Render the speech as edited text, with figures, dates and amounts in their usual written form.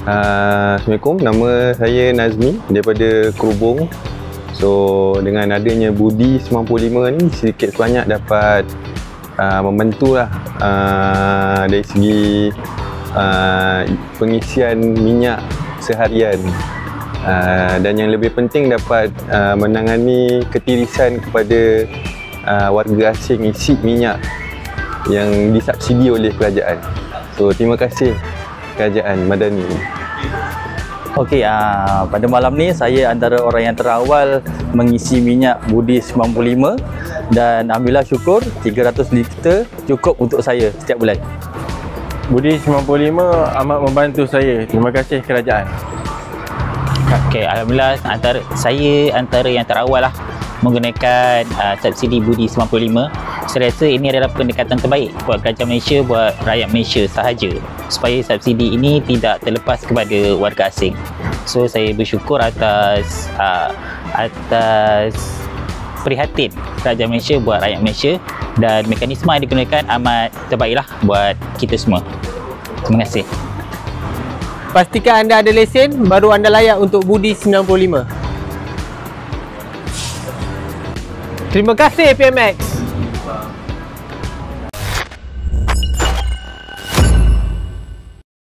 Assalamualaikum, nama saya Nazmi daripada Kerubung. So dengan adanya Budi 95 ni sedikit sebanyak dapat membantu lah dari segi pengisian minyak seharian, dan yang lebih penting dapat menangani ketirisan kepada warga asing isi minyak yang disubsidi oleh kerajaan. So terima kasih Kerajaan Madani. Okey, pada malam ni saya antara orang yang terawal mengisi minyak Budi 95 dan alhamdulillah syukur 300 liter cukup untuk saya setiap bulan. Budi 95 amat membantu saya. Terima kasih kerajaan. Okey, alhamdulillah saya antara yang terawal lah menggunakan subsidi Budi 95. Saya rasa ini adalah pendekatan terbaik buat kerajaan Malaysia, buat rakyat Malaysia sahaja, supaya subsidi ini tidak terlepas kepada warga asing. So saya bersyukur atas prihatin kerajaan Malaysia buat rakyat Malaysia, dan mekanisme yang digunakan amat terbaiklah buat kita semua. Terima kasih. Pastikan anda ada lesen, baru anda layak untuk Budi 95. Terima kasih PMX.